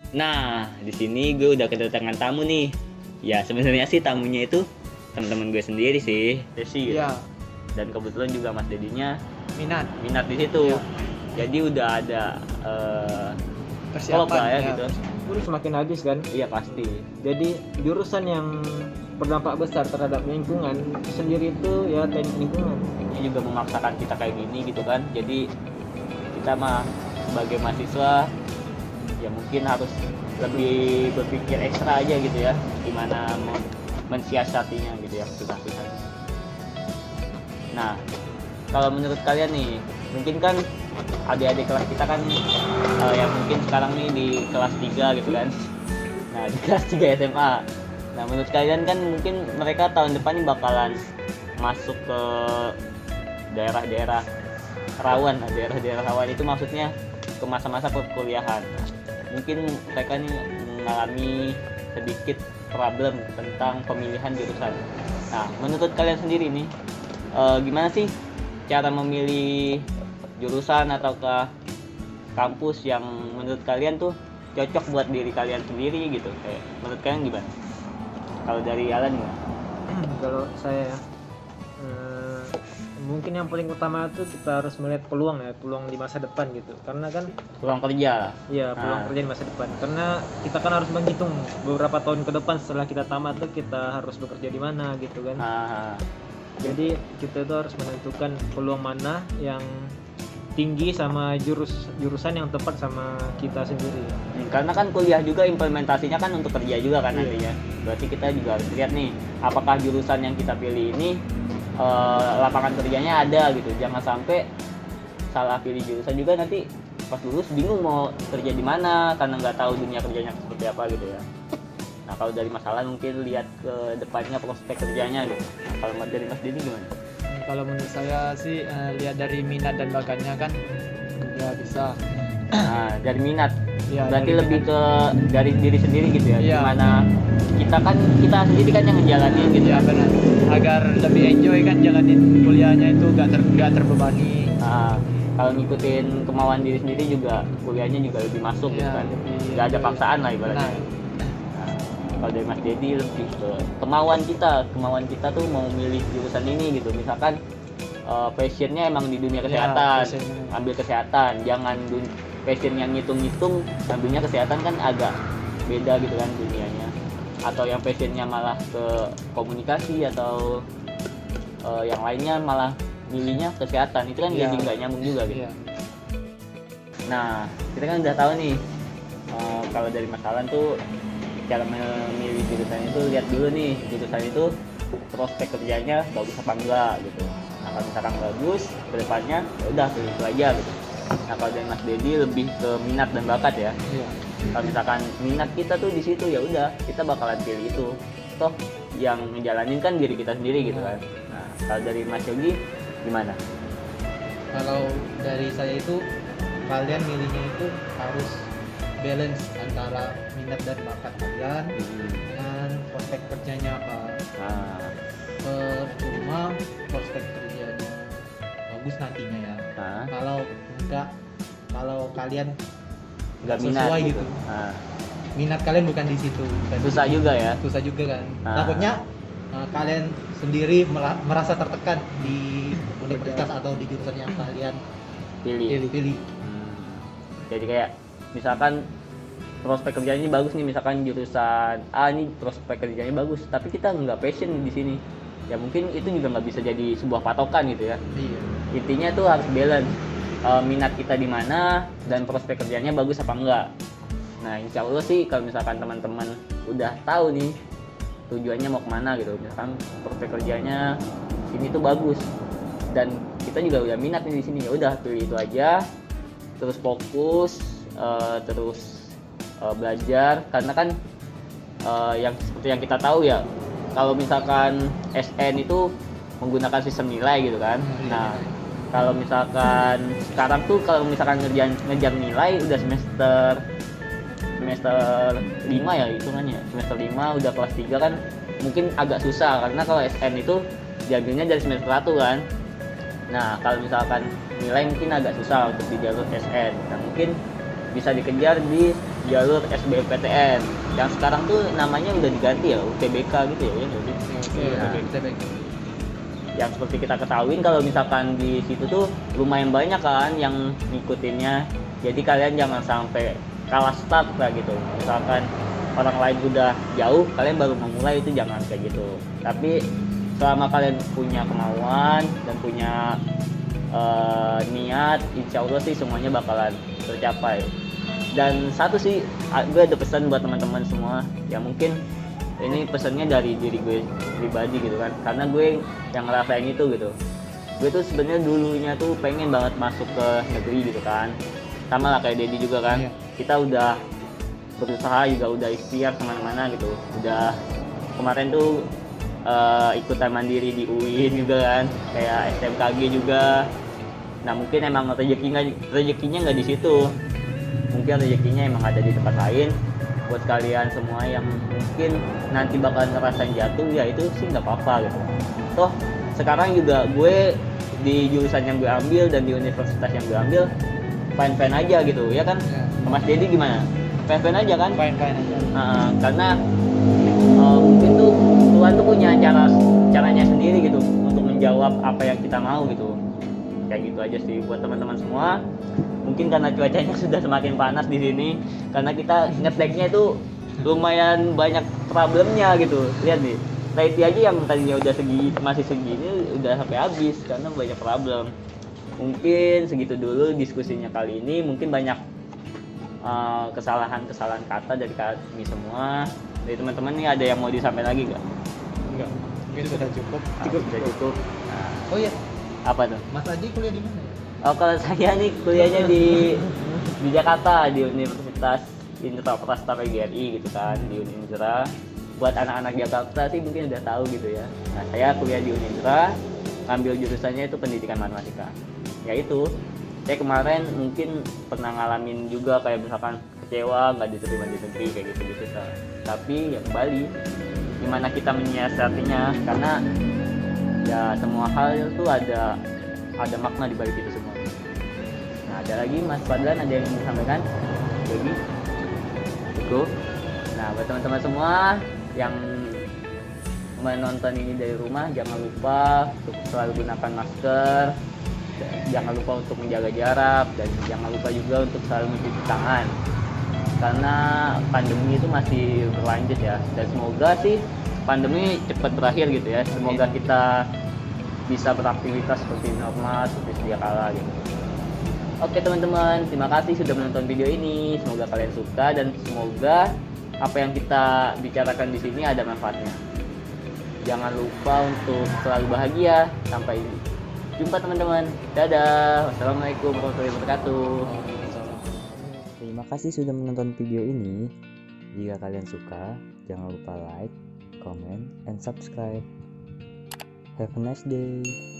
Nah, di sini gue udah kedatangan tamu nih. Ya, sebenarnya sih tamunya itu teman-teman gue sendiri sih, Desi. Iya, Dan kebetulan juga Mas Dedinya minat di situ. Iya. Jadi udah ada klop persiapan lah ya ya. gitu. Guru semakin habis kan. Iya pasti. Jadi jurusan yang berdampak besar terhadap lingkungan sendiri itu ya teknik lingkungan. Ini juga memaksakan kita kayak gini gitu kan. Jadi kita mah sebagai mahasiswa ya mungkin harus lebih berpikir ekstra aja gitu ya, gimana mensiasatinya gitu ya susah-susah. Nah, kalau menurut kalian nih, mungkin kan adik-adik kelas kita kan yang mungkin sekarang nih di kelas 3 gitu kan. Nah, di kelas 3 SMA. Nah, menurut kalian kan mungkin mereka tahun depan ini bakalan masuk ke daerah-daerah rawan. Nah, daerah-daerah rawan itu maksudnya ke masa-masa perkuliahan. Nah, mungkin mereka nih mengalami sedikit problem tentang pemilihan jurusan. Nah, menurut kalian sendiri nih, gimana sih cara memilih jurusan ataukah kampus yang menurut kalian tuh cocok buat diri kalian sendiri gitu? Kayak menurut kalian gimana? Kalau dari Alan gimana? Kalau saya mungkin yang paling utama itu kita harus melihat peluang di masa depan gitu. Karena kan Peluang kerja. ya peluang kerja di masa depan. Karena kita kan harus menghitung beberapa tahun ke depan setelah kita tamat tuh kita harus bekerja di mana gitu kan. Jadi kita itu harus menentukan peluang mana yang tinggi sama jurusan yang tepat sama kita sendiri. Karena kan kuliah juga implementasinya kan untuk kerja juga kan nantinya. Berarti kita juga harus lihat nih, apakah jurusan yang kita pilih ini lapangan kerjanya ada gitu. Jangan sampai salah pilih jurusan juga nanti pas lulus bingung mau kerja di mana karena nggak tahu dunia kerjanya seperti apa gitu ya. Nah, kalau dari masalah mungkin lihat ke depannya prospek kerjanya gitu. Nah, kalau dari Mas Dini gimana? Kalau menurut saya sih lihat dari minat dan bakatnya kan ya bisa. Nah, dari minat. Ya, Berarti dari lebih minat. ke dari diri sendiri gitu ya. Iya. Gimana kita sendiri kan yang ngejalanin gitu Ya benar. Agar lebih enjoy kan jalanin kuliahnya itu gak terbebani. Nah, kalau ngikutin kemauan diri sendiri juga kuliahnya juga lebih masuk gitu Iya, kan. lebih Nggak ada enjoy. paksaan lah ibaratnya. Nah, Nah, kalau dari Mas Dedi lebih ke kemauan kita tuh mau milih jurusan ini gitu. Misalkan passionnya emang di dunia kesehatan, passionnya. ambil kesehatan. Jangan passion yang ngitung-ngitung, ambilnya kesehatan kan agak beda gitu kan dunianya. Atau yang passionnya malah ke komunikasi atau yang lainnya malah milihnya kesehatan, itu kan Iya. jadi nggak nyambung juga gitu. Iya. Nah, kita kan udah tahu nih kalau dari Mas Alan tuh cara memilih jurusan itu lihat dulu nih jurusan itu prospek kerjanya bagus apa enggak gitu. Nah, kalau misalkan bagus kedepannya ya udah pilih itu aja gitu. Nah, kalau dari Mas Dedi lebih ke minat dan bakat ya. Iya. Kalau misalkan minat kita tuh di situ ya udah kita bakalan pilih itu. Toh yang ngejalanin kan diri kita sendiri gitu kan. Nah, kalau dari Mas Yogi gimana? Kalau dari saya itu kalian milihnya itu harus balance antara minat dan bakat kalian dengan prospek kerjanya apa. Nah, Cuma prospek kerjanya bagus nantinya ya. nah, Kalau enggak, kalau kalian nggak minat sesuai gitu. gitu. Nah, minat kalian bukan di situ, bukan di susah situ. juga ya. Susah juga kan. Ah. Takutnya kalian sendiri merasa tertekan di universitas atau di jurusan yang kalian Pilih. pilih. Jadi kayak misalkan prospek kerjanya ini bagus nih, misalkan jurusan A ini prospek kerjanya bagus, tapi kita nggak passion di sini. Ya mungkin itu juga nggak bisa jadi sebuah patokan gitu ya. Iya. Intinya tuh harus balance minat kita di mana dan prospek kerjanya bagus apa enggak. Nah, insya Allah sih kalau misalkan teman-teman udah tahu nih tujuannya mau kemana gitu, misalkan prospek kerjanya ini tuh bagus dan kita juga udah minat nih di sini, ya udah pilih itu aja, terus fokus, terus belajar karena kan yang seperti yang kita tahu ya, kalau misalkan SN itu menggunakan sistem nilai gitu kan. Nah, kalau misalkan sekarang tuh kalau misalkan ngejar nilai udah semester 5 ya hitungannya, semester 5 udah kelas 3 kan mungkin agak susah karena kalau SN itu diambilnya dari semester 1 kan. Nah, kalau misalkan nilai mungkin agak susah untuk di jalur SN. Nah, mungkin bisa dikejar di jalur SBMPTN yang sekarang tuh namanya udah diganti ya UTBK gitu ya. Nah, yang seperti kita ketahui kalau misalkan di situ tuh lumayan banyak kan yang ngikutinnya, jadi kalian jangan sampai kalah start lah gitu. Misalkan orang lain udah jauh, kalian baru memulai, itu jangan kayak gitu. Tapi selama kalian punya kemauan dan punya niat, insya Allah sih semuanya bakalan tercapai. Dan satu sih, gue ada pesan buat teman-teman semua, ya mungkin ini pesannya dari diri gue pribadi gitu kan, karena gue yang ngerasain itu gitu. Gue tuh sebenarnya dulunya tuh pengen banget masuk ke negeri gitu kan, sama lah kayak Dedi juga kan. Kita udah berusaha juga, udah ikhtiar kemana-mana gitu, udah kemarin tuh ikutan mandiri di UIN juga kan, kayak SMKG juga. Nah mungkin emang rezekinya nggak di situ, mungkin rezekinya emang ada di tempat lain. Buat kalian semua yang mungkin nanti bakal ngerasain jatuh, ya itu sih nggak apa-apa gitu. Toh sekarang juga gue di jurusan yang gue ambil dan di universitas yang gue ambil fine-fine aja gitu ya kan. Mas Dedi gimana? Fine-fine aja kan? Fine-fine aja. Karena mungkin tuh Tuhan tuh punya caranya sendiri gitu untuk menjawab apa yang kita mau gitu. Kayak gitu aja sih buat teman-teman semua. Mungkin karena cuacanya sudah semakin panas di sini, karena kita ngeteknya itu lumayan banyak problemnya gitu. Lihat nih, Taiti aja yang tadinya udah masih segini udah sampai habis karena banyak problem. Mungkin segitu dulu diskusinya kali ini. Mungkin banyak kesalahan kata dari kami semua. Dari teman-teman nih ada yang mau disampaikan lagi nggak? Enggak, mungkin sudah cukup. Cukup. Nah, Oh iya, apa tuh? Mas Aji kuliah di mana? Oh, kalau saya nih kuliahnya di Jakarta, di Universitas Indra Prasta PGRI gitu kan, di Unindra. Buat anak-anak Jakarta sih mungkin udah tahu gitu ya. Nah, saya kuliah di Unindra, ngambil jurusannya itu pendidikan matematika. Ya itu, saya kemarin mungkin pernah ngalamin juga kayak misalkan kecewa nggak diterima di negeri kayak gitu kan. Tapi ya kembali gimana kita menyiasatinya, karena ya semua hal itu ada makna di balik itu semua. Nah, ada lagi Mas Fadlan, ada yang ingin disampaikan? Jadi cukup. Nah, buat teman-teman semua yang menonton ini dari rumah, jangan lupa untuk selalu gunakan masker, jangan lupa untuk menjaga jarak, dan jangan lupa juga untuk selalu mencuci tangan, karena pandemi itu masih berlanjut ya. Dan semoga sih pandemi cepat berakhir gitu ya. Semoga kita bisa beraktivitas seperti normal, seperti sedia kala gitu. Oke teman-teman, terima kasih sudah menonton video ini. Semoga kalian suka dan semoga apa yang kita bicarakan di sini ada manfaatnya. Jangan lupa untuk selalu bahagia. Sampai jumpa teman-teman. Dadah. Wassalamualaikum warahmatullahi wabarakatuh. Terima kasih sudah menonton video ini. Jika kalian suka, jangan lupa like, comment, and subscribe. Have a nice day.